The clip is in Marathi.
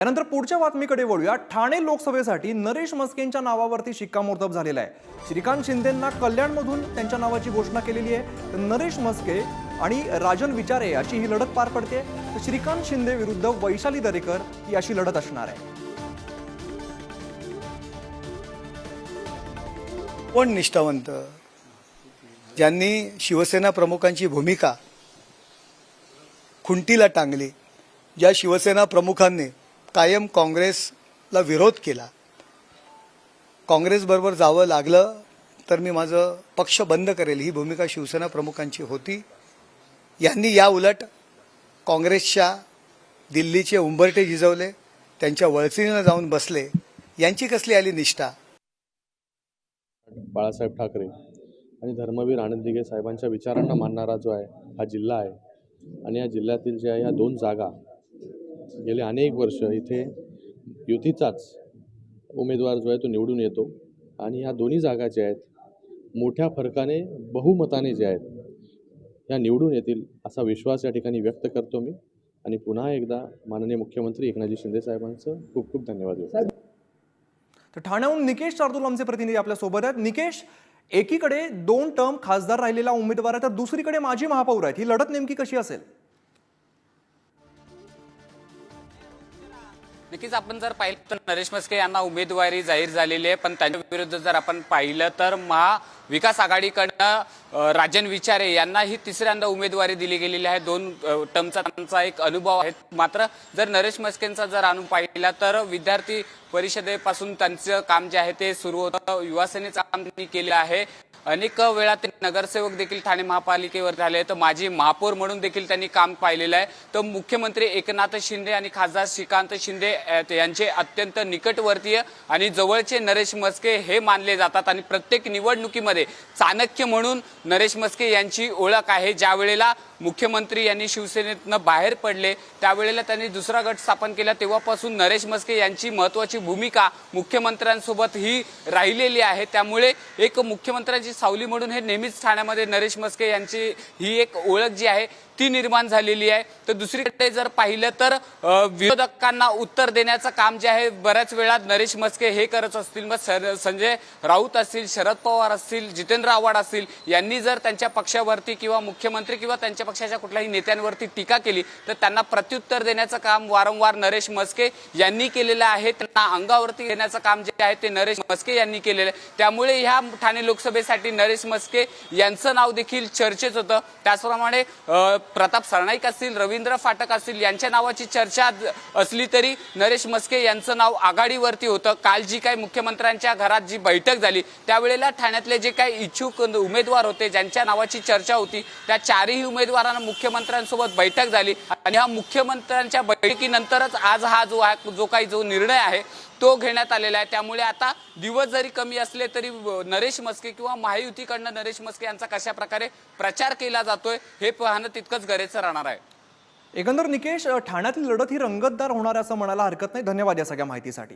त्यानंतर पुढच्या बातमीकडे वळूया। ठाणे लोकसभेसाठी नरेश मस्केंच्या नावावरती शिक्कामोर्तब झालेला आहे। श्रीकांत शिंदेंना कल्याणमधून त्यांच्या नावाची घोषणा केलेली आहे। तर नरेश मस्के आणि राजन विचारे अशी ही लढत पार पडते। तर श्रीकांत शिंदे विरुद्ध वैशाली दरेकर ही अशी लढत असणार आहे। कोण निष्ठावंत ज्यांनी शिवसेना प्रमुखांची भूमिका खुंटीला टांगली, ज्या शिवसेना प्रमुखांनी कायम काँग्रेसला विरोध केला, काँग्रेसबरोबर जावं लागलं तर मी माझं पक्ष बंद करेल ही भूमिका शिवसेना प्रमुखांची होती। यांनी या उलट काँग्रेसच्या दिल्लीचे उंबरठे झिजवले, त्यांच्या वळसीनं जाऊन बसले। यांची कसली आली निष्ठा? बाळासाहेब ठाकरे आणि धर्मवीर आनंद दिघे साहेबांच्या विचारांना मानणारा जो आहे हा जिल्हा आहे। आणि या जिल्ह्यातील ज्या ह्या दोन जागा गेले अनेक वर्ष इथे युतीचाच उमेदवार जो आहे तो निवडून येतो आणि ह्या दोन्ही जागा ज्या आहेत मोठ्या फरकाने बहुमताने ज्या आहेत ह्या निवडून येतील असा विश्वास या ठिकाणी व्यक्त करतो मी। आणि पुन्हा एकदा माननीय मुख्यमंत्री एकनाथजी शिंदे साहेबांचं खूप खूप धन्यवाद देतो। तर ठाण्याहून निकेश चारदुल आमचे प्रतिनिधी आपल्या सोबत आहेत। निकेश, एकीकडे 2 टर्म खासदार राहिलेला उमेदवार आहे तर दुसरीकडे माजी महापौर आहेत, ही लढत नेमकी कशी असेल? नक्कीच आपण जर पाहिलं तर नरेश मस्के यांना उमेदवारी जाहीर झालेली आहे, पण त्यांच्या विरुद्ध जर आपण पाहिलं तर महाविकास आघाडीकडनं राजन विचारे यांना ही तिसऱ्यांदा उमेदवारी दिली गेलेली आहे। 2 टर्मचा त्यांचा एक अनुभव आहे। मात्र जर नरेश मस्केंचा जर अनुभव पाहिला तर विद्यार्थी परिषदेपासून त्यांचं काम जे आहे ते सुरू होतं, युवासेनेचं काम त्यांनी केलं आहे। अनेक वेळा ते नगरसेवक देखील ठाणे महापालिकेवर झाले, तर माजी महापौर म्हणून देखील त्यांनी काम पाहिलेलं आहे। तर मुख्यमंत्री एकनाथ शिंदे आणि खासदार श्रीकांत शिंदे यांचे अत्यंत निकटवर्तीय आणि जवळचे नरेश मस्के हे मानले जातात। आणि प्रत्येक निवडणुकीमध्ये चाणक्य म्हणून नरेश मस्के यांची ओळख आहे। ज्या वेळेला मुख्यमंत्री यांनी शिवसेनेतनं बाहेर पडले त्यावेळेला त्यांनी दुसरा गट स्थापन केला, तेव्हापासून नरेश मस्के यांची महत्त्वाची भूमिका मुख्यमंत्र्यांसोबत ही राहिलेली आहे। त्यामुळे एक मुख्यमंत्र्यांची सावली म्हणून हे नेहमीच ठाण्यामध्ये नरेश मस्के यांची ही एक ओळख जी आहे ती निर्माण झालेली आहे। तर दुसरीकडे जर पाहिलं तर विरोधकांना उत्तर देण्याचं काम जे आहे बऱ्याच वेळा नरेश मस्के हे करत असतील। मग संजय राऊत असतील, शरद पवार असतील, जितेंद्र आव्हाड असतील, यांनी जर त्यांच्या पक्षावरती किंवा मुख्यमंत्री किंवा त्यांच्या पक्षाच्या कुठल्याही नेत्यांवरती टीका केली तर त्यांना प्रत्युत्तर देण्याचं काम वारंवार नरेश मस्के यांनी केलेलं आहे। त्यांना अंगावरती घेण्याचं काम जे आहे ते नरेश मस्के यांनी केलेलं आहे। त्यामुळे ह्या ठाणे लोकसभेसाठी नरेश मस्के यांचं नाव देखील चर्चेत होतं। त्याचप्रमाणे प्रताप सरनाईक असतील, रवींद्र फाटक असतील, यांच्या नावाची चर्चा असली तरी नरेश मस्के यांचं नाव आघाडीवरती होतं। काल जी काही मुख्यमंत्र्यांच्या घरात जी बैठक झाली त्यावेळेला ठाण्यातले जे काही इच्छुक उमेदवार होते ज्यांच्या नावाची चर्चा होती त्या 4ही उमेदवारांना मुख्यमंत्र्यांसोबत बैठक झाली। आणि ह्या मुख्यमंत्र्यांच्या बैठकीनंतरच आज हा जो काही निर्णय आहे तो घेण्यात आलेला आहे। त्यामुळे आता दिवस जरी कमी असले तरी नरेश मस्के किंवा महायुतीकडनं नरेश मस्के यांचा कशा प्रकारे प्रचार केला जातोय हे पाहणं तितकंच गरजेचं राहणार आहे। एकंदर निकेश, ठाण्यातील लढत ही रंगतदार होणार असं म्हणायला हरकत नाही। धन्यवाद या सगळ्या माहितीसाठी।